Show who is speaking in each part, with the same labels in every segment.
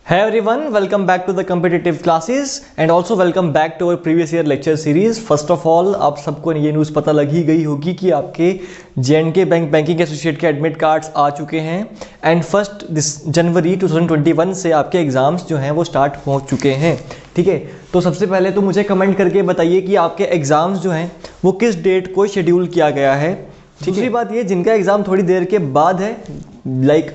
Speaker 1: Hey everyone, welcome back to the competitive classes and also welcome back to our previous year lecture series. First of all, आप सबको ये news पता लग ही गई होगी कि आपके J&K बैंकिंग एसोसिएट के एडमिट कार्ड्स आ चुके हैं एंड 1 जनवरी 2021 से आपके एग्ज़ाम्स जो हैं वो स्टार्ट हो चुके हैं। ठीक है, तो सबसे पहले तो मुझे कमेंट करके बताइए कि आपके एग्ज़ाम्स जो हैं वो किस डेट को शेड्यूल किया गया है। दूसरी बात ये, जिनका एग्ज़ाम थोड़ी देर के बाद है, लाइक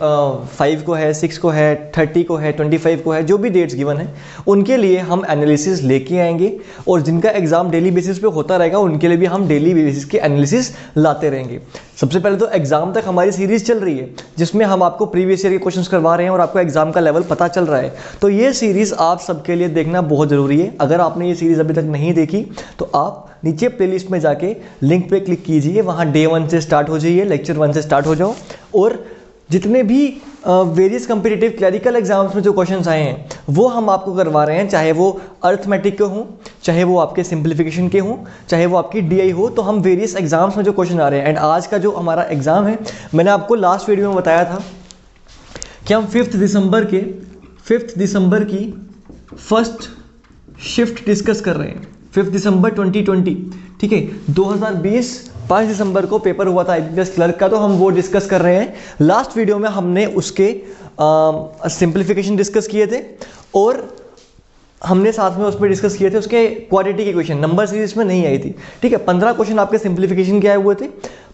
Speaker 1: 5 को है, 6 को है, 30 को है, 25 को है, जो भी डेट्स गिवन है उनके लिए हम एनालिसिस लेके आएंगे और जिनका एग्ज़ाम डेली बेसिस पे होता रहेगा उनके लिए भी हम डेली बेसिस के एनालिसिस लाते रहेंगे। सबसे पहले तो एग्ज़ाम तक हमारी सीरीज़ चल रही है जिसमें हम आपको प्रीवियस ईयर के क्वेश्चंस करवा रहे हैं और आपको एग्ज़ाम का लेवल पता चल रहा है। तो ये सीरीज़ आप सबके लिए देखना बहुत ज़रूरी है। अगर आपने ये सीरीज़ अभी तक नहीं देखी तो आप नीचे प्लेलिस्ट में जाके लिंक पे क्लिक कीजिए, वहाँ डे 1 से स्टार्ट हो जाइए, लेक्चर 1 से स्टार्ट हो जाओ और जितने भी वेरियस कम्पिटिटिव क्लरिकल एग्जाम्स में जो क्वेश्चंस आए हैं वो हम आपको करवा रहे हैं, चाहे वो अर्थमेटिक के हों, चाहे वो आपके सिंप्लीफिकेशन के हों, चाहे वो आपकी डीआई हो। तो हम वेरियस एग्जाम्स में जो क्वेश्चन आ रहे हैं एंड आज का जो हमारा एग्ज़ाम है, मैंने आपको लास्ट वीडियो में बताया था कि हम 5 दिसंबर की फर्स्ट शिफ्ट डिस्कस कर रहे हैं। 5 दिसंबर 2020, ठीक है, 2020 5 दिसंबर को पेपर हुआ था आईबीपीएस क्लर्क का, तो हम वो डिस्कस कर रहे हैं। लास्ट वीडियो में हमने उसके सिंप्लीफिकेशन डिस्कस किए थे और हमने साथ में उसमें डिस्कस किए थे उसके क्वाड्रेटिक इक्वेशन। नंबर सीरीज में नहीं आई थी, ठीक है। 15 क्वेश्चन आपके सिंप्लीफिकेशन के आए हुए थे,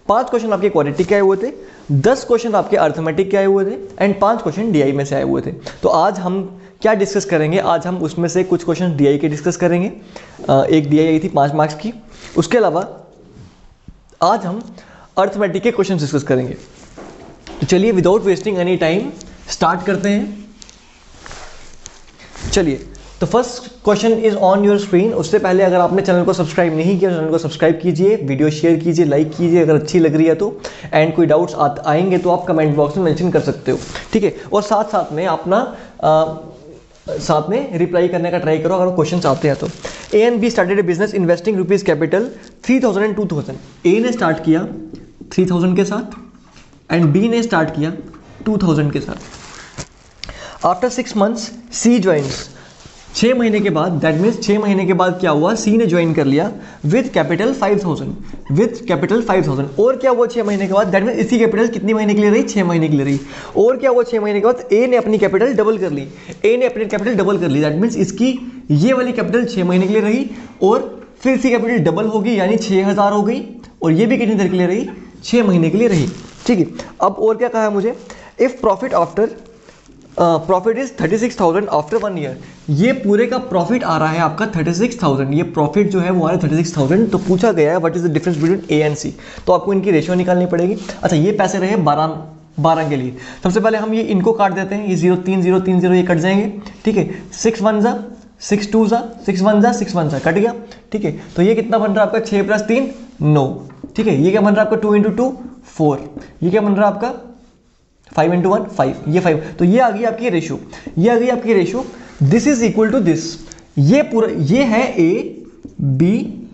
Speaker 1: 5 क्वेश्चन आपके क्वाड्रेटिक के आए हुए थे, 10 क्वेश्चन आपके अर्थमेटिक के आए हुए थे एंड 5 क्वेश्चन डीआई में से आए हुए थे। तो आज हम क्या डिस्कस करेंगे, आज हम उसमें से कुछ क्वेश्चन डीआई के डिस्कस करेंगे। एक डीआई आई थी 5 मार्क्स की। उसके अलावा आज हम अर्थमेटिक के क्वेश्चन डिस्कस करेंगे। तो चलिए without wasting any time start करते हैं। चलिए, तो first question is on your screen. उससे पहले अगर आपने चैनल को सब्सक्राइब नहीं किया, चैनल को सब्सक्राइब कीजिए, वीडियो शेयर कीजिए, लाइक कीजिए अगर अच्छी लग रही है तो, एंड कोई डाउट्स आएंगे तो आप कमेंट बॉक्स में मेंशन कर सकते हो, ठीक है। और साथ में अपना साथ में रिप्लाई करने का ट्राई करो अगर क्वेश्चन आते हैं तो। A and be started A business investing rupees capital 3000 and 2000। ए ने स्टार्ट किया 3000 के साथ एंड बी ने स्टार्ट किया 2000 के साथ। आफ्टर 6 मंथ्स सी ज्वाइंस। 6 महीने के बाद, दैट मीन्स 6 महीने के बाद क्या हुआ, सी ने ज्वाइन कर लिया विद कैपिटल 5000। और क्या हुआ 6 महीने के बाद, दैट मीन्स इसकी कैपिटल कितनी महीने के लिए रही, 6 महीने के लिए रही। और क्या हुआ 6 महीने के बाद, ए ने अपनी कैपिटल डबल कर ली, दैट मीन्स इसकी ये वाली कैपिटल 6 महीने के लिए रही और फिर इसकी कैपिटल डबल होगी यानी 6000 हो गई और ये भी कितनी देर के लिए रही, 6 महीने के लिए रही, ठीक है। अब और क्या कहा है मुझे, if profit is 36,000 after 1 year. ये पूरे का प्रॉफिट आ रहा है आपका 36,000, ये प्रॉफिट जो है वो आ रहा है 36,000। तो पूछा गया है what is the difference between A and C, तो आपको इनकी रेशियो निकालनी पड़ेगी। अच्छा, ये पैसे रहे 12 के लिए। सबसे पहले हम ये इनको काट देते हैं, ये 0 3 0 3 0 ये कट जाएंगे, ठीक है। 6 1 जा 6 2 जा 6 1 जा 6 1 जा कट गया, ठीक है। तो ये कितना बन रहा है आपका 6 + 3 9, ठीक है। ये क्या बन रहा है आपका 2 × 2 4, ये क्या बन रहा है आपका 5 × 1 5, ये 5। तो ये आ गई आपकी ratio, this is equal to this. ये पूरा ये है ए बी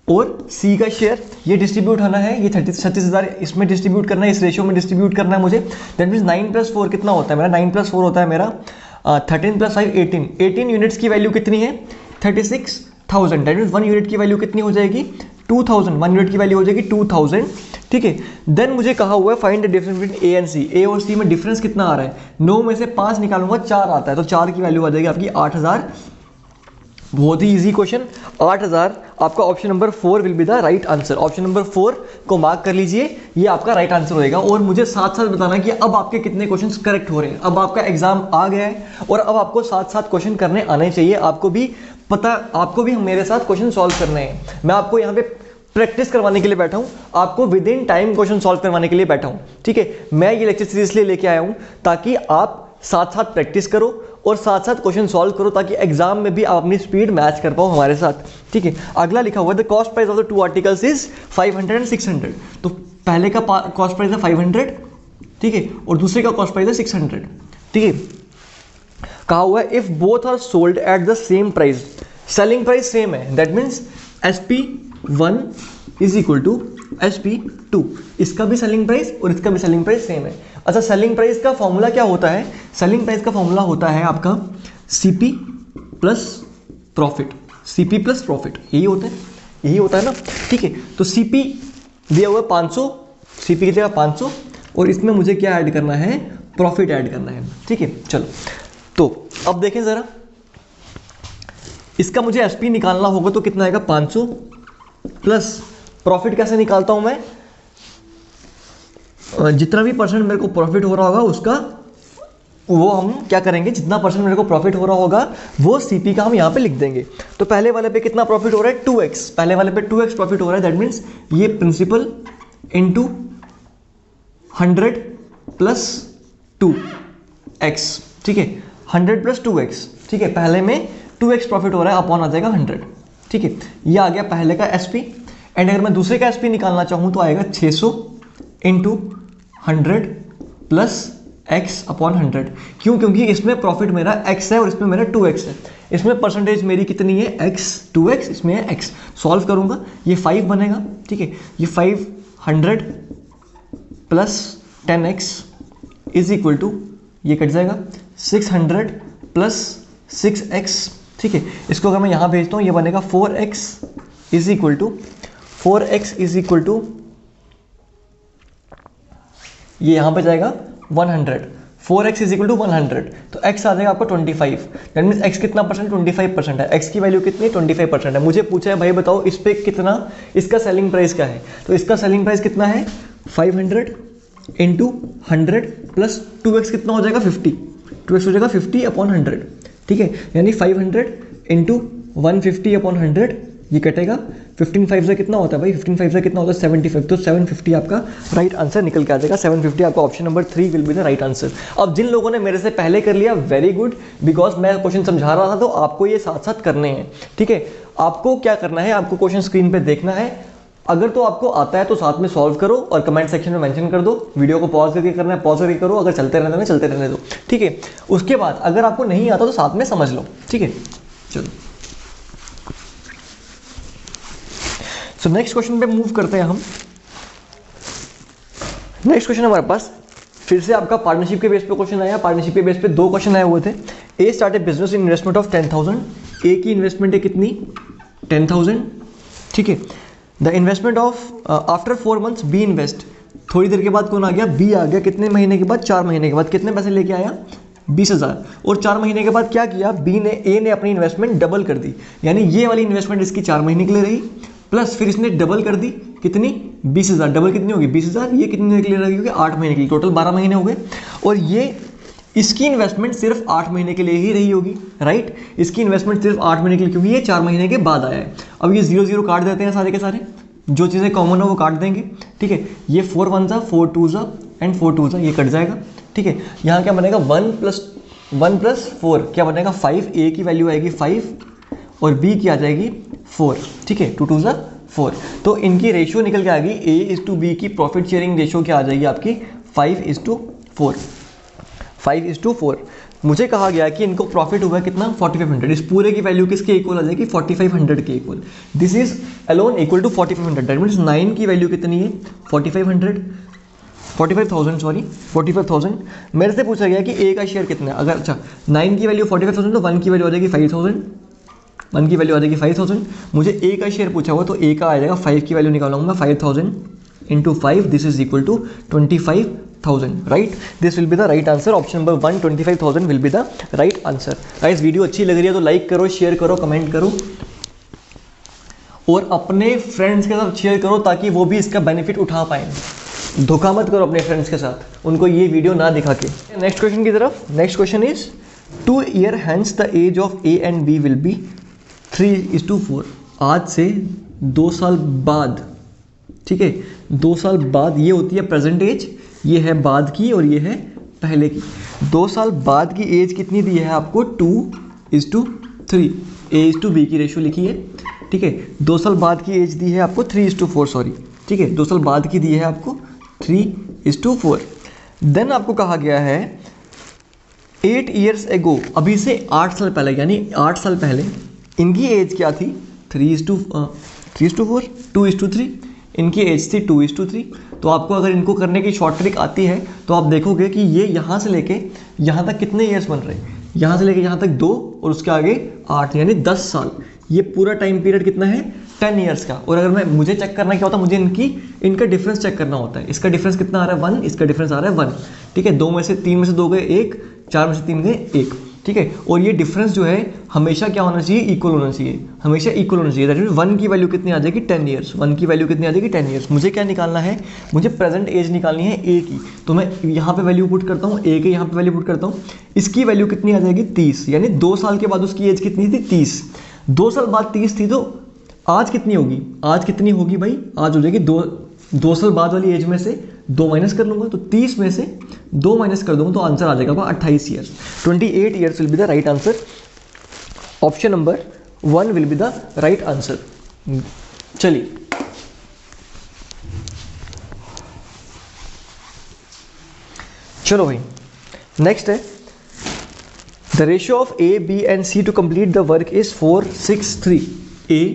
Speaker 1: और सी का शेयर, ये डिस्ट्रीब्यूट होना है, ये 36,000 इसमें डिस्ट्रीब्यूट करना है, इस रेशियो में डिस्ट्रीब्यूट करना है मुझे। दैट मीन्स 9 + 4 कितना होता है मेरा, 9 + 4 होता है मेरा 13 + 5 18। 18 यूनिट्स की वैल्यू कितनी है 36,000। दैट मीन्स 1 यूनिट की वैल्यू कितनी हो जाएगी 2000, 1 यूनिट की वैल्यू हो जाएगी 2000, ठीक है। देन मुझे कहा हुआ है find the difference between A and C. A और सी में डिफरेंस कितना आ रहा है, 9 में से 5 निकालूंगा 4 आता है, तो 4 की वैल्यू आ जाएगी आपकी 8000। बहुत ही इजी क्वेश्चन, 8000। आपका option number 4 will be the right answer. Option number 4 को मार्क कर लीजिए, ये आपका राइट आंसर होएगा। और मुझे साथ साथ बताना कि अब आपके कितने क्वेश्चंस करेक्ट हो रहे हैं। अब आपका एग्जाम आ गया है और अब आपको साथ साथ क्वेश्चन करने आने चाहिए। आपको भी मेरे साथ क्वेश्चन सॉल्व करने हैं। मैं आपको यहाँ पे प्रैक्टिस करवाने के लिए बैठा हूँ, आपको with in time question solve करवाने के लिए बैठा हूँ, ठीक है। मैं ये लेक्चर सीरीज इसलिए लेके आया हूँ ताकि आप साथ साथ प्रैक्टिस करो और साथ साथ क्वेश्चन सॉल्व करो, ताकि एग्जाम में भी आप अपनी स्पीड मैच कर पाओ हमारे साथ, ठीक है। अगला लिखा हुआ है the cost price of the 2 articles is 500 and 600। तो पहले का कॉस्ट प्राइस है 500, ठीक है, और दूसरे का कॉस्ट प्राइस है 600, ठीक है। कहा हुआ है if both are sold at the same price, selling price same है, that means SP1 is equal to SP2। इसका भी सेलिंग प्राइस और इसका भी सेलिंग प्राइस सेम है अच्छा, सेलिंग प्राइस का फॉर्मूला क्या होता है? सेलिंग प्राइस का फॉर्मूला होता है आपका CP plus profit, CP plus profit, यही होता है ना, ठीक है। तो सीपी दिया हुआ 500, सीपी की जगह 500, और इसमें मुझे क्या ऐड करना है? प्रॉफिट ऐड करना है, ठीक है। चलो, तो अब देखें ज़रा, इसका मुझे एसपी निकालना होगा तो कितना आएगा? 500 प्लस प्रॉफिट कैसे निकालता हूं मैं? जितना भी परसेंट मेरे को प्रॉफिट हो रहा होगा उसका, वो हम क्या करेंगे, जितना परसेंट मेरे को प्रॉफिट हो रहा होगा वो सीपी का हम यहाँ पे लिख देंगे। तो पहले वाले पे कितना प्रॉफिट हो रहा है? 2x, पहले वाले पे 2x प्रॉफिट हो रहा है, दैट मीन्स ये प्रिंसिपल इनटू 100 प्लस 2x, ठीक है, 100 प्लस 2x, ठीक है। पहले में 2x प्रॉफिट हो रहा है, अपॉन आ जाएगा 100, ठीक है। ये आ गया पहले का एसपी, एंड अगर मैं दूसरे का एसपी निकालना चाहूँ तो आएगा 600 इंटू 100 प्लस x अपॉन 100। क्यों? क्योंकि इसमें प्रॉफिट मेरा x है और इसमें मेरा 2x है। इसमें परसेंटेज मेरी कितनी है? x, 2x, इसमें है x। सॉल्व करूंगा, ये 5 बनेगा, ठीक है। ये 500 plus 10x is equal to, ये कट जाएगा, 600 प्लस 6x, ठीक है। इसको अगर मैं यहाँ भेजता हूँ, ये बनेगा 4x is equal to, 4x is equal to, ये यहाँ पे जाएगा 100, 4x इज इक्वल टू 100, तो x आ जाएगा आपको 25, दैट मीन्स x कितना परसेंट? 25% है। x की वैल्यू कितनी? 25% है। मुझे पूछा है भाई बताओ इस पे कितना, इसका सेलिंग प्राइस क्या है? तो इसका सेलिंग प्राइस कितना है? 500 इंटू 100 प्लस 2x कितना हो जाएगा? 50, 2x हो जाएगा 50 अपॉन 100, ठीक है। यानी 500 इंटू 150 अपॉन 100, ये कटेगा, 15 5 से कितना होता है भाई? 15 5 से कितना होता है? 75, तो 750 आपका राइट आंसर निकल के आ जाएगा। 750 आपका option number 3 will be the right answer. अब जिन लोगों ने मेरे से पहले कर लिया, वेरी गुड, बिकॉज मैं क्वेश्चन समझा रहा था तो आपको ये साथ साथ करने हैं, ठीक है। आपको क्या करना है? आपको क्वेश्चन स्क्रीन पे देखना है, अगर तो आपको आता है तो साथ में सॉल्व करो और कमेंट सेक्शन में मेंशन कर दो। वीडियो को पॉज करके करना है, पॉज करके करो, अगर चलते रहने देना चलते रहने दो, ठीक है। उसके बाद अगर आपको नहीं आता तो साथ में समझ लो, ठीक है। चलो, सो नेक्स्ट क्वेश्चन पे मूव करते हैं हम। नेक्स्ट क्वेश्चन हमारे पास फिर से आपका पार्टनरशिप के बेस पे क्वेश्चन आया। पार्टनरशिप के बेस पे 2 क्वेश्चन आए हुए थे। A start a business in investment of 10,000, A की इन्वेस्टमेंट है कितनी? 10,000, ठीक है। The investment of after 4 months be invest, थोड़ी देर के बाद कौन आ गया? बी आ गया। कितने महीने के बाद? 4 महीने के बाद। कितने पैसे लेके आया? 20,000। और 4 महीने के बाद क्या किया? बी ने, ए ने अपनी इन्वेस्टमेंट डबल कर दी, यानी ये वाली इन्वेस्टमेंट इसकी 4 महीने के लिए रही, प्लस फिर इसने डबल कर दी, कितनी? 20,000। डबल कितनी होगी? 20,000। ये कितने के लिए रहेगी? 8 महीने के लिए, टोटल 12 महीने हो गए। और ये इसकी इन्वेस्टमेंट सिर्फ 8 महीने के लिए ही रही होगी, राइट। इसकी इन्वेस्टमेंट सिर्फ 8 महीने के लिए, क्योंकि ये 4 महीने के बाद आया है। अब ये 0 0 काट देते हैं सारे के सारे, जो चीज़ें कॉमन हो वो काट देंगे, ठीक है। ये 4 1 जा, 4 2 जा एंड 4 2 जा, ये कट जाएगा, ठीक है। यहाँ क्या बनेगा? 1 प्लस 4 क्या बनेगा? 5। ए की वैल्यू आएगी 5 और बी की आ जाएगी 4, ठीक है। 2 2 जा 4, तो इनकी रेशियो निकल के आएगी, ए इज टू बी की प्रॉफिट शेयरिंग रेशियो क्या आ जाएगी आपकी? 5:4, 5:4। मुझे कहा गया कि इनको प्रॉफिट हुआ कितना? 4500। इस पूरे की वैल्यू किसके इक्वल आ जाएगी? 4500 के equal. This is alone equal to 4500, that means 9 की वैल्यू कितनी है? 45,000 सॉरी 45,000। मेरे से पूछा गया कि ए का शेयर कितना है। अगर अच्छा 9 की वैल्यू 45,000 तो 1 की वैल्यू आ जाएगी 5,000, 1 की वैल्यू आ जाएगी 5,000। मुझे ए का शेयर पूछा हुआ तो ए का आ जाएगा 5 की वैल्यू निकालूंगा 5,000 into 5, this is equal to 25,000, right. This will be the right answer. Option number 1, 25,000 will be the right answer. Guys, video अच्छी लग रही है तो लाइक करो, शेयर करो, कमेंट करो और अपने फ्रेंड्स के साथ शेयर करो ताकि वो भी इसका बेनिफिट उठा पाएँ। धोखा मत करो अपने फ्रेंड्स के साथ, उनको ये वीडियो ना दिखा के। नेक्स्ट क्वेश्चन की तरफ। Next question is 2 year hence the age of A and B will be 3:4। आज से 2 साल बाद, ठीक है, 2 साल बाद ये होती है प्रेजेंट एज, ये है बाद की और ये है पहले की। 2 साल बाद की एज कितनी दी है आपको? 2:3। A:B की रेशियो लिखी है, ठीक है। 2 साल बाद की एज दी है आपको 3:4, सॉरी, ठीक है। 2 साल बाद की दी है आपको 3:4। देन आपको कहा गया है 8 years ago, अभी से 8 साल पहले, यानी 8 साल पहले इनकी एज क्या थी? 3:4, 2:3। इनकी एज थी 2:3। तो आपको अगर इनको करने की शॉर्ट ट्रिक आती है तो आप देखोगे कि ये यहाँ से लेके यहाँ तक कितने ईयर्स बन रहे हैं, यहाँ से लेके यहाँ तक 2 और उसके आगे 8, यानी 10 साल। ये पूरा टाइम पीरियड कितना है, 10 ईयर्स का। और अगर मुझे चेक करना क्या होता है, मुझे इनका डिफरेंस चेक करना होता है। इसका डिफरेंस कितना आ रहा है 1, इसका डिफरेंस आ रहा है 1, ठीक है। 3 में से 2 गए 1, 4 में से 3 गए 1, ठीक है। और ये डिफरेंस जो है हमेशा क्या होना चाहिए, इक्वल होना चाहिए, हमेशा इक्वल होना चाहिए। दैट मीन 1 की वैल्यू कितनी आ जाएगी, 10 ईयर्स। 1 की वैल्यू कितनी आ जाएगी, 10 ईयर्स। मुझे क्या निकालना है, मुझे प्रेजेंट एज निकालनी है ए की। तो मैं यहाँ पे वैल्यू पुट करता हूँ, ए के यहाँ पे वैल्यू पुट करता हूँ। इसकी वैल्यू कितनी आ जाएगी 30, यानी 2 साल के बाद उसकी एज कितनी थी 30। 2 साल बाद 30 थी, तो आज कितनी होगी, आज कितनी होगी भाई, आज हो जाएगी 2 साल बाद वाली एज में से 2 माइनस कर लूंगा, तो 30 में से 2 माइनस कर दूंगा तो आंसर आ जाएगा 28 years. 28 years will be the right answer. Option number 1 will be the right answer. चलिए चलो भाई, नेक्स्ट है the ratio of A B and C to complete the work is 4:6:3। A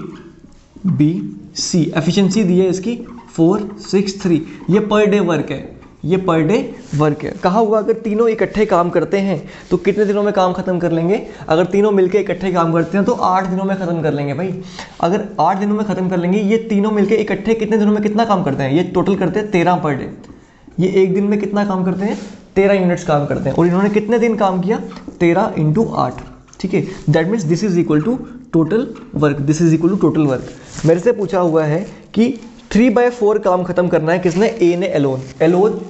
Speaker 1: B C efficiency दी है इसकी 4:6:3। ये per day work है, ये पर डे वर्क है। कहा हुआ अगर तीनों इकट्ठे काम करते हैं तो कितने दिनों में काम खत्म कर लेंगे। अगर तीनों मिलके इकट्ठे काम करते हैं तो 8 दिनों में खत्म कर लेंगे भाई। अगर 8 दिनों में खत्म कर लेंगे, ये तीनों मिलके इकट्ठे कितने दिनों में कितना काम करते हैं, ये टोटल करते हैं 13 पर डे। ये एक दिन में कितना काम करते हैं, 13 यूनिट्स काम करते हैं। और इन्होंने कितने दिन काम किया, 13 × 8, ठीक है। That means this is equal to total work, this is equal to total work. मेरे से पूछा हुआ है कि 3/4 काम खत्म करना है, किसने, ए ने एलोन।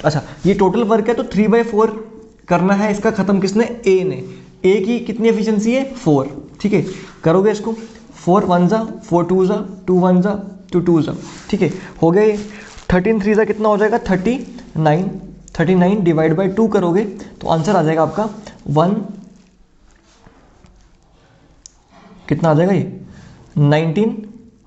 Speaker 1: अच्छा, ये टोटल वर्क है तो 3/4 करना है इसका खत्म किसने, ए ने। ए की कितनी एफिशिएंसी है 4, ठीक है। करोगे इसको 4 1 जा 4 2 जा 2 1 जा 2 2 जा, ठीक है, हो गया ये। 13 3 जा कितना हो जाएगा 39, 39 डिवाइड बाई 2 करोगे तो आंसर आ जाएगा आपका 1, कितना आ जाएगा ये 19,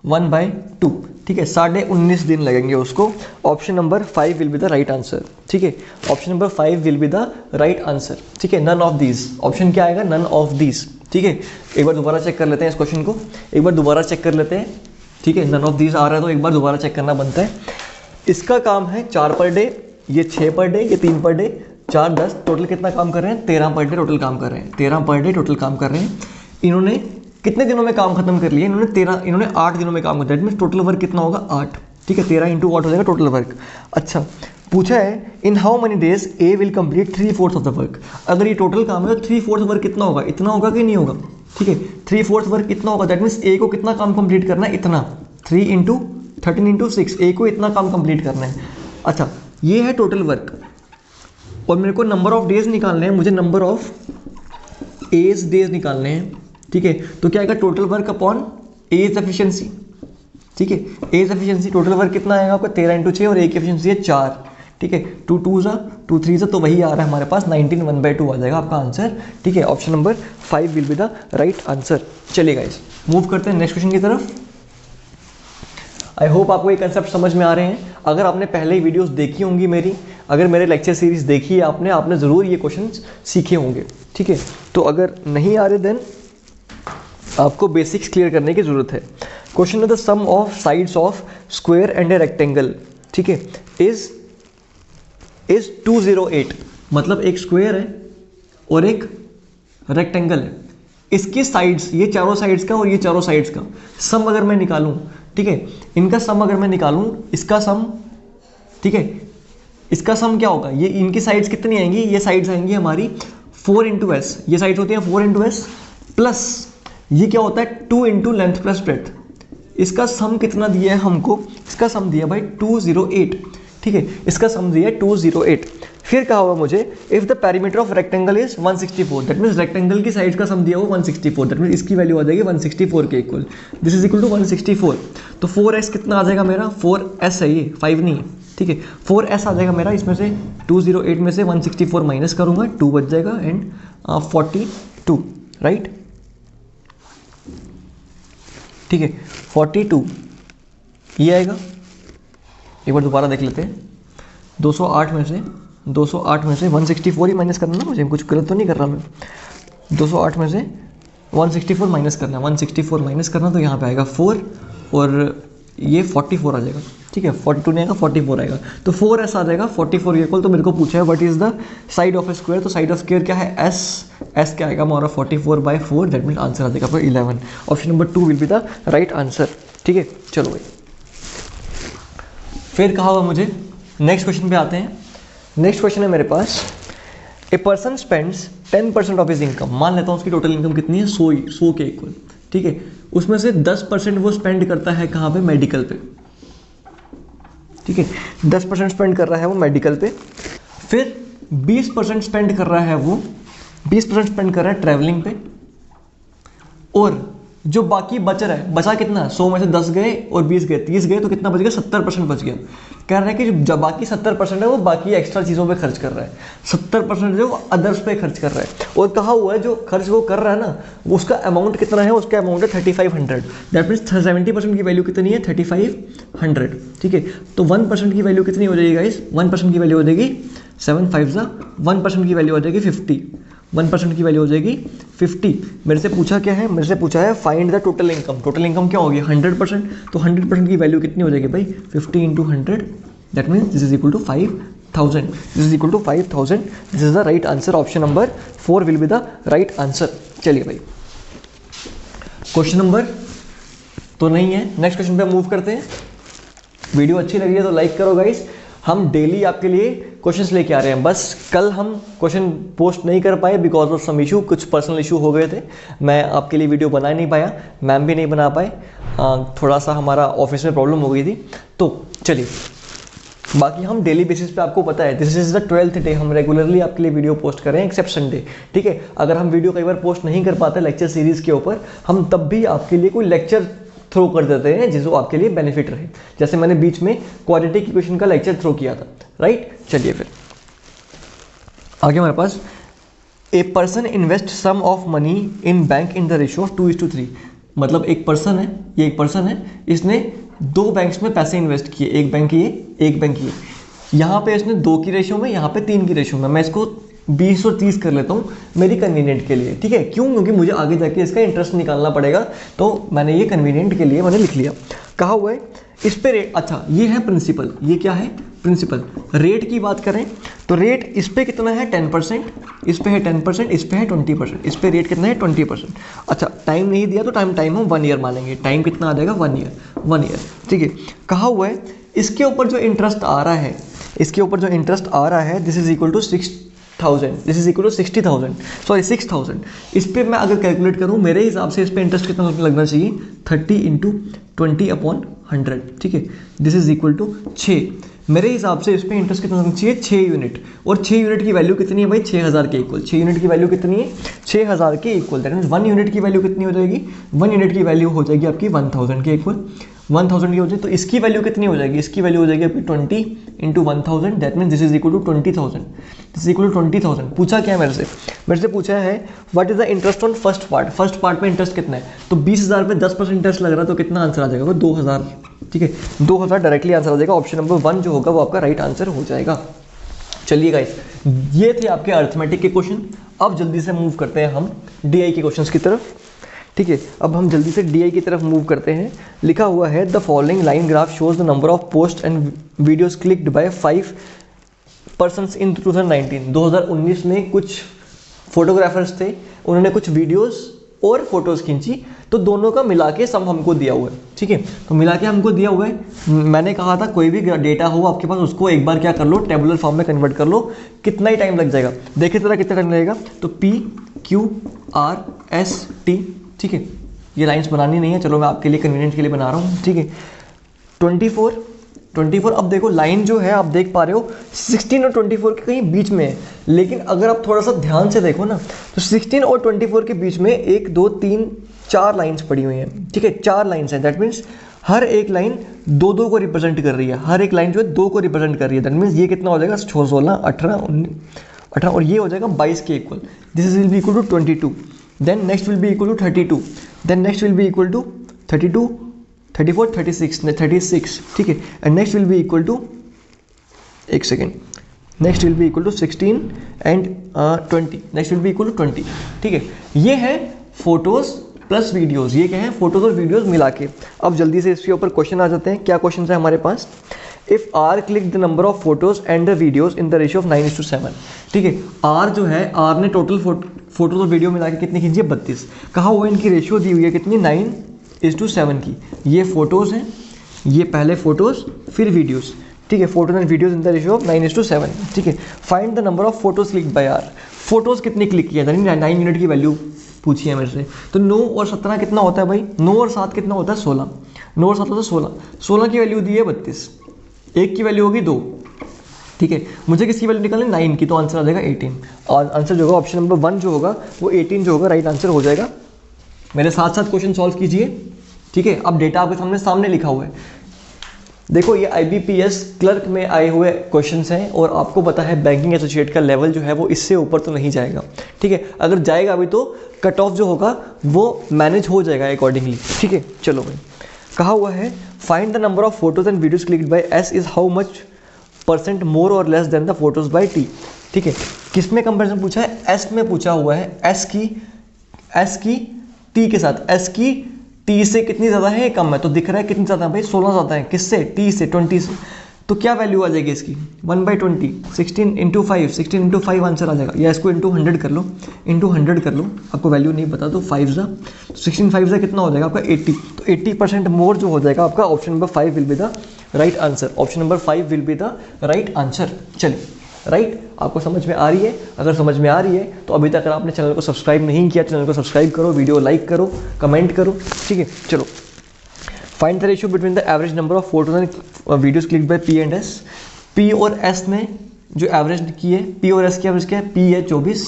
Speaker 1: 1/2, ठीक है। 19.5 दिन लगेंगे उसको। Option number 5 will be the right answer, ठीक है। Option number 5 will be the right answer, ठीक है। नन ऑफ दीज, ऑप्शन क्या आएगा, नन ऑफ दीज, ठीक है। एक बार दोबारा चेक कर लेते हैं इस क्वेश्चन को, एक बार दोबारा चेक कर लेते हैं, ठीक है। नन ऑफ दीज आ रहा है तो एक बार दोबारा चेक करना बनता है। इसका काम है 4 पर डे, ये 6 पर डे, ये 3 पर डे, 4 10, टोटल कितना काम कर रहे हैं, 13 पर डे टोटल काम कर रहे हैं, 13 पर डे टोटल काम कर रहे हैं। इन्होंने कितने दिनों में काम खत्म कर लिया, इन्होंने 8 दिनों में काम कर दिया। दैट मीन्स टोटल वर्क कितना होगा 8, ठीक है। 13 × 8 हो जाएगा टोटल वर्क। अच्छा, पूछा है in how many days A will complete 3/4 of the work. अगर ये टोटल काम है तो 3/4 वर्क कितना होगा, इतना होगा कि नहीं होगा, ठीक है। 3/4 वर्क कितना होगा, दैट मीन्स ए को कितना काम कंप्लीट करना है, इतना। 3 × 13 × 6, ए को इतना काम कंप्लीट करना है। अच्छा, ये है टोटल वर्क और मेरे को नंबर ऑफ डेज निकालने हैं, मुझे नंबर ऑफ एज डेज निकालने हैं, ठीक है। तो क्या आएगा, total work upon as efficiency, ठीक है। एज एफिशिएंसी टोटल वर्क कितना आएगा आपका 13 × 6 और ए की एफिशिएंसी है 4, ठीक है। 2 2 जा 2 3 जा, तो वही आ रहा है हमारे पास 19 1/2 आ जाएगा आपका आंसर, ठीक है। Option number 5 will be the right answer. चलिए गाइस, मूव करते हैं नेक्स्ट क्वेश्चन की तरफ। आई होप आपको ये कंसेप्ट समझ में आ रहे हैं। अगर आपने पहले ही वीडियोस देखी होंगी मेरी, अगर मेरे लेक्चर सीरीज देखी है आपने ज़रूर ये क्वेश्चंस सीखे होंगे, ठीक है। तो अगर नहीं आ रहे देन आपको बेसिक्स क्लियर करने की ज़रूरत है। क्वेश्चन है the sum of sides of square and a rectangle, ठीक है, इज 208। मतलब एक स्क्वायर है और एक रेक्टेंगल है, इसकी साइड्स, ये चारों साइड्स का और ये चारों साइड्स का सम अगर मैं निकालूं, ठीक है, इनका सम अगर मैं निकालूं, इसका सम, ठीक है, इसका सम क्या होगा, ये इनकी साइड्स कितनी आएंगी, ये साइड्स आएंगी हमारी 4 × s, ये साइड्स होती हैं 4 × s, प्लस ये क्या होता है 2 × लेंथ प्लस ब्रेड्थ। इसका सम कितना दिया है हमको, इसका सम दिया भाई 208, ठीक है, इसका सम दिया है 208। फिर कहा हुआ मुझे if the perimeter of rectangle is 164, that means rectangle की साइड का सम दिया हुआ 164, दैट मीन्स इसकी वैल्यू आ जाएगी 164 के equal. This is equal to 164। तो 4s कितना आ जाएगा मेरा, 4s है ये, 5 नहीं है, ठीक है। 4s आ जाएगा मेरा, इसमें से 208 में से 164 माइनस करूंगा, 2 बच जाएगा एंड 42, राइट, ठीक है, 42 ये आएगा। एक बार दोबारा देख लेते हैं, 208 में से 164 ही माइनस करना ना, मुझे कुछ गलत तो नहीं कर रहा मैं। 208 में से 164 माइनस करना है, 164 माइनस करना, तो यहाँ पे आएगा 4 और ये 44 आ जाएगा। ठीक है, 42 नहीं आएगा 44 आएगा, तो 4s आ जाएगा 44 के इक्वल। तो मेरे को पूछा है what is the side of A square, तो साइड ऑफ स्क्वायर क्या है s, s क्या आएगा हमारा 44/4, दैट मीन आंसर आ जाएगा आपका 11। Option number 2 will be the right answer. ठीक है, चलो भाई फिर कहा हुआ मुझे नेक्स्ट क्वेश्चन पे आते हैं। नेक्स्ट क्वेश्चन है मेरे पास, a person spends 10% of his income, मान लेता हूँ उसकी टोटल इनकम कितनी है 100 के इक्वल, ठीक है, उसमें से 10% वो स्पेंड करता है कहाँ पे, मेडिकल पे, ठीक है, 10% स्पेंड कर रहा है वो मेडिकल पे, फिर 20% स्पेंड कर रहा है वो 20% स्पेंड कर रहा है ट्रैवलिंग पे, और जो बाकी बच रहा है, बचा कितना, 100 में से 10 गए और 20 गए, 30 गए, तो कितना बच गया, 70% बच गया। कह रहा है कि जो बाकी 70% है वो बाकी एक्स्ट्रा चीज़ों पे खर्च कर रहा है, 70% जो अदर्स पे खर्च कर रहा है। और कहा हुआ है जो खर्च वो कर रहा है ना, वो उसका अमाउंट कितना है, उसका अमाउंट है 3500, दैट मीन्स 70% की वैल्यू कितनी है, 3500, ठीक है। तो 1% की वैल्यू कितनी हो जाएगी गाइस, 1% की वैल्यू हो जाएगी 7 5 1% की वैल्यू हो जाएगी 50, 1% की वैल्यू हो जाएगी 50। मेरे से पूछा क्या है, मेरे से पूछा है find the total income, total income क्या होगी 100%, तो 100% की वैल्यू कितनी हो जाएगी भाई 50 × 100, that means this is equal to 5000, this is equal to 5000, this is the right answer. Option number 4 will be the right answer. चलिए भाई क्वेश्चन नंबर तो नहीं है, नेक्स्ट क्वेश्चन पे मूव करते हैं। वीडियो अच्छी लगी है तो लाइक करो गाइस। हम डेली आपके लिए क्वेश्चंस लेके आ रहे हैं, बस कल हम क्वेश्चन पोस्ट नहीं कर पाए बिकॉज ऑफ सम इशू, कुछ पर्सनल इशू हो गए थे, मैं आपके लिए वीडियो बना नहीं पाया, मैम भी नहीं बना पाए, थोड़ा सा हमारा ऑफिस में प्रॉब्लम हो गई थी। तो चलिए बाकी हम डेली बेसिस पे, आपको पता है this is the 12th day, हम रेगुलरली आपके लिए वीडियो पोस्ट कर रहे हैं एक्सेप्ट संडे, ठीक है। अगर हम वीडियो कई बार पोस्ट नहीं कर पाते लेक्चर सीरीज के ऊपर, हम तब भी आपके लिए कोई लेक्चर थ्रो कर देते हैं जिसको आपके लिए बेनिफिट रहे, जैसे मैंने बीच में क्वाड्रेटिक इक्वेशन का लेक्चर थ्रो किया था, राइट। चलिए फिर आगे हमारे पास, a person invest sum of money in bank in the ratio of 2:3, मतलब एक पर्सन है, ये एक पर्सन है, इसने 2 बैंक्स में पैसे इन्वेस्ट किए, एक बैंक ये एक बैंक ये, यहाँ पे इसने 2 की रेशियो में, यहाँ पे 3 की रेशियो में, मैं इसको 20 और 30 कर लेता हूँ मेरी कन्वीनियंट के लिए, ठीक है। क्यों, क्योंकि मुझे आगे जाके इसका इंटरेस्ट निकालना पड़ेगा, तो मैंने ये कन्वीनियंट के लिए मैंने लिख लिया। कहा हुआ है इस पे रेट, अच्छा ये है प्रिंसिपल, ये क्या है प्रिंसिपल। रेट की बात करें तो रेट इस पे कितना है 10%, इस पे है 10%, इस पे है 20%, इस पे रेट कितना है 20%। अच्छा टाइम नहीं दिया तो टाइम हम 1 ईयर मानेंगे, टाइम कितना आ जाएगा 1 ईयर, ठीक है। कहा हुआ है इसके ऊपर जो इंटरेस्ट आ रहा है, इसके ऊपर जो इंटरेस्ट आ रहा है, this is equal to 6000, this is equal to 60,000, sorry 6000। इस पे मैं अगर कैलकुलेट करूँ, मेरे हिसाब से इस पे इंटरेस्ट कितना लगना चाहिए 30 × 20/100, ठीक है, दिस इज इक्वल टू 6। मेरे हिसाब से इस पे इंटरेस्ट कितना लगना चाहिए 6 यूनिट, और 6 यूनिट की वैल्यू कितनी है भाई 6000 के इक्वल, 6 यूनिट की वैल्यू कितनी है 6000 के इक्वल, दैट मीन्स 1 यूनिट की वैल्यू कितनी हो जाएगी, 1 यूनिट की वैल्यू हो जाएगी आपकी 1000 के इक्वल, 1000 की हो जाए तो इसकी वैल्यू कितनी हो जाएगी, इसकी वैल्यू हो जाएगी आपकी 20 × 1000, that means this is equal to 20,000, this is equal to 20,000। पूछा क्या है मेरे से पूछा है what is the interest on first part में इंटरेस्ट कितना है, तो 20,000 पे 10% इंटरेस्ट लग रहा है, तो कितना आंसर आ जाएगा वो 2000, ठीक है, 2000 डायरेक्टली आंसर आ जाएगा। ऑप्शन नंबर 1 जो होगा वो आपका राइट आंसर हो जाएगा। चलिए गाइस ये थे आपके अर्थमेटिक के क्वेश्चन। अब जल्दी से मूव करते हैं हम डीआई के क्वेश्चंस की तरफ, ठीक है। अब हम जल्दी से डीआई की तरफ मूव करते हैं। लिखा हुआ है the following line graph shows the number of post and videos clicked by 5 persons in 2019। 2019 में कुछ फोटोग्राफर्स थे, उन्होंने कुछ वीडियोस और फोटोज़ खींची, तो दोनों का मिला के सम हमको दिया हुआ है, ठीक है। तो मिला के हमको दिया हुआ है, मैंने कहा था कोई भी डेटा हो आपके पास उसको एक बार क्या कर लो, टेबुलर फॉर्म में कन्वर्ट कर लो, कितना ही टाइम लग जाएगा, देखिए जरा कितना टाइम लगेगा। तो PQRST, ठीक है, ये लाइंस बनानी नहीं है, चलो मैं आपके लिए कन्वीनियंट के लिए बना रहा हूँ, ठीक है। 24, अब देखो लाइन जो है आप देख पा रहे हो 16 और 24 के कहीं बीच में है, लेकिन अगर आप थोड़ा सा ध्यान से देखो ना तो 16 और 24 के बीच में 1 2 3 4 लाइंस पड़ी हुई हैं, ठीक है, 4 लाइंस हैं, दैट मीन्स हर एक लाइन 2 को रिप्रेजेंट कर रही है, हर एक लाइन जो है 2 को रिप्रेजेंट कर रही है, दैट मीन्स ये कितना हो जाएगा 16 18 18 और ये हो जाएगा 22 के equal, this will be equal to 22, then next will be equal to 32, then next will be equal to 32 34 36, ठीक है, and next will be equal to, एक second, next will be equal to 16 and 20, next will be equal to 20, ठीक है। ये है photos plus videos, ये क्या है, फोटोज़ और वीडियोज़ मिला के। अब जल्दी से इसके ऊपर क्वेश्चन आ जाते हैं। क्या क्वेश्चन है हमारे पास, if R click the number of photos and the videos in the ratio of 9:7। ठीक है, आर जो है, आर ने टोटल फोटोज़ और वीडियो मिला के कितनी खींची है, 32। कहा हुआ है इनकी रेशियो दी हुई है कितनी, 9:7 की। ये फोटोज़ हैं, ये पहले फोटोज़ फिर वीडियोज़। ठीक है, photos and videos in the ratio of 9:7। ठीक है, find the number of photos click by R. Photos कितनी क्लिक किया था, 9 मिनट की वैल्यू पूछी है मेरे से। तो 9 और 17 कितना होता है भाई, 9 और 7 कितना होता है, 16। 9 और 7 होता है 16। 16 की वैल्यू दी है 32, एक की वैल्यू होगी 2। ठीक है, मुझे किसकी वैल्यू निकालनी, 9 की, तो आंसर आ जाएगा 18। और आंसर जो होगा ऑप्शन नंबर 1 जो होगा वो 18 जो होगा राइट आंसर हो जाएगा। मेरे साथ साथ क्वेश्चन सॉल्व कीजिए। ठीक है, अब डेटा आपके सामने लिखा हुआ है। देखो ये IBPS क्लर्क में आए हुए क्वेश्चंस हैं और आपको पता है बैंकिंग एसोसिएट का लेवल जो है वो इससे ऊपर तो नहीं जाएगा। ठीक है, अगर जाएगा अभी तो कट ऑफ जो होगा वो मैनेज हो जाएगा अकॉर्डिंगली। ठीक है, चलो भाई, कहा हुआ है find the number of photos and videos clicked by S is how much % more और less than the photos by T। ठीक है, किस में कंपेरिजन पूछा है, S में पूछा हुआ है, S की T के साथ। S की T से कितनी ज़्यादा है, कम है, तो दिख रहा है कितनी ज़्यादा है भाई, 16 ज़्यादा है। किससे, T से, 20 से। तो क्या वैल्यू आ जाएगी इसकी, 1/20, 16 × 5, 16 × 5 आंसर आ जाएगा। या इसको इंटू 100 कर लो, आपको वैल्यू नहीं पता तो 5 ज़ा 16 5 ज़ा कितना हो जाएगा आपका 80। तो 80% मोर जो हो जाएगा आपका, option number 5 will be the right answer. Option number 5 will be the right answer. चलिए, राइट, आपको समझ में आ रही है? अगर समझ में आ रही है तो अभी तक अगर आपने चैनल को सब्सक्राइब नहीं किया, चैनल को सब्सक्राइब करो, वीडियो लाइक करो, कमेंट करो। ठीक है, चलो, find the ratio between the average number of photos and videos click by P and S। P और S ने जो एवरेज की है, P और S की एवरेज क्या है, P है 24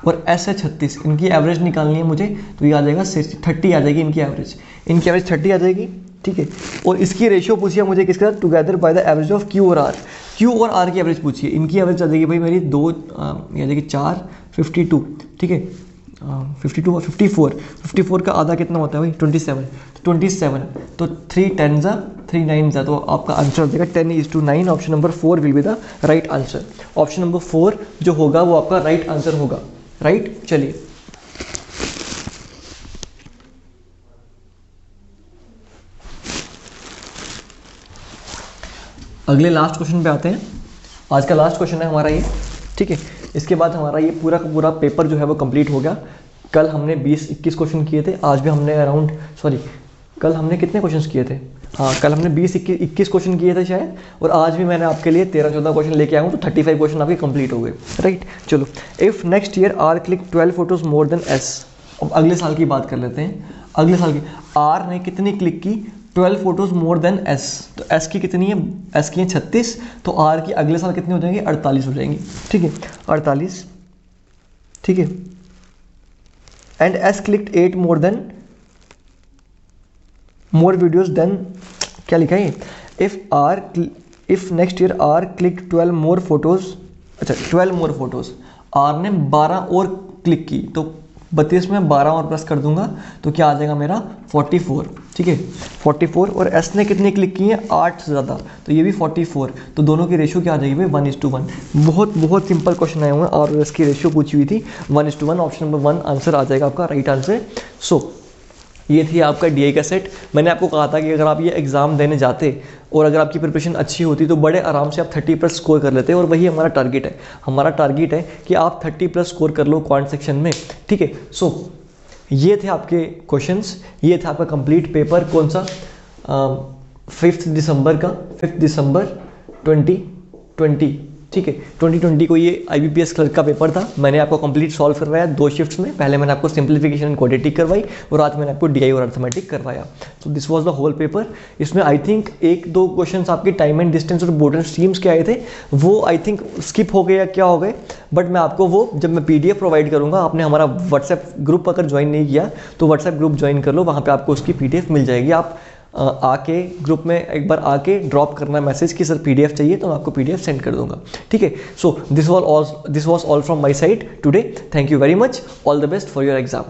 Speaker 1: और S है 36। इनकी एवरेज निकालनी है मुझे, तो ये आ जाएगा 30 आ जाएगी इनकी एवरेज 30 आ जाएगी। ठीक है, और इसकी रेशियो पूछिए मुझे किसका, together by the average of Q और R। Q और R की एवरेज पूछिए, इनकी एवरेज आ जाएगी भाई मेरी 2 ये आ जाएगी 4 52। ठीक है, 52 और 54 का आधा कितना होता है भाई, 27। तो 27, तो 3 10 ज़ा 3 9 ज़ा, तो आपका आंसर हो जाएगा 10:9। Option number 4 will be the right answer. Option number 4 जो होगा वो आपका राइट आंसर होगा। राइट, चलिए, अगले लास्ट क्वेश्चन पे आते हैं। आज का लास्ट क्वेश्चन है हमारा ये। ठीक है, इसके बाद हमारा ये पूरा का पूरा पेपर जो है वो कंप्लीट हो गया। कल हमने 20-21 क्वेश्चन किए थे, आज भी हमने कल हमने कितने क्वेश्चन किए थे, हाँ कल हमने 20-21 क्वेश्चन किए थे शायद, और आज भी मैंने आपके लिए 13-14 क्वेश्चन लेके आया हूँ, तो 35 क्वेश्चन आपके कंप्लीट हो गए। राइट, चलो, if next year R click 12 photos more than S। अब अगले साल की बात कर लेते हैं। अगले साल की आर ने कितनी क्लिक की, 12 फोटोज मोर देन S। तो S की कितनी है, S की है 36, तो R की अगले साल कितनी हो जाएंगी, 48 हो जाएंगी। ठीक है, 48। ठीक है, and S clicked 8 more videos than, क्या लिखा है, if next year R click 12 more photos, अच्छा 12 मोर फोटोज, R ने 12 और क्लिक की, तो 32 में 12 और प्लस कर दूंगा तो क्या आ जाएगा मेरा 44। ठीक है, 44, और S ने कितनी क्लिक की है, 8 से ज़्यादा, तो ये भी 44, तो दोनों की रेशियो क्या आ जाएगी भाई, 1:1। बहुत सिंपल क्वेश्चन आए हुए हैं और S की रेशियो पूछी हुई थी 1:1। ऑप्शन नंबर 1 आंसर आ जाएगा आपका राइट आंसर। सो ये थी आपका DI का सेट। मैंने आपको कहा था कि अगर आप ये एग्ज़ाम देने जाते और अगर आपकी प्रिपरेशन अच्छी होती तो बड़े आराम से आप 30+ स्कोर कर लेते, और वही हमारा टारगेट है। हमारा टारगेट है कि आप 30+ स्कोर कर लो क्वांट सेक्शन में। ठीक है, सो ये थे आपके क्वेश्चंस, ये था आपका कंप्लीट पेपर। कौन सा, 5 दिसंबर का, 5 दिसंबर 2020। ठीक है, 2020 को ये IBPS क्लर्क का पेपर था। मैंने आपको कंप्लीट सॉल्व करवाया 2 शिफ्ट्स में। पहले मैंने आपको सिंप्लीफिकेशन एंड क्वाड्रेटिक करवाई और आज मैंने आपको DI और अर्थमेटिक करवाया। तो this was the whole paper. इसमें आई थिंक 1-2 क्वेश्चंस आपके टाइम एंड डिस्टेंस और बोर्ड एंड स्ट्रीम्स के आए थे, वो आई थिंक स्किप हो गए या क्या हो गए, बट मैं आपको वो जब मैं PDF प्रोवाइड करूँगा, आपने हमारा व्हाट्सएप ग्रुप अगर ज्वाइन नहीं किया तो व्हाट्सएप ग्रुप ज्वाइन कर लो, वहाँ पर आपको उसकी PDF मिल जाएगी। आप आके ग्रुप में एक बार आके ड्रॉप करना मैसेज कि सर PDF चाहिए, तो मैं आपको PDF सेंड कर दूंगा। ठीक है, so this was all from my side today. Thank you very much, all the best for your exam.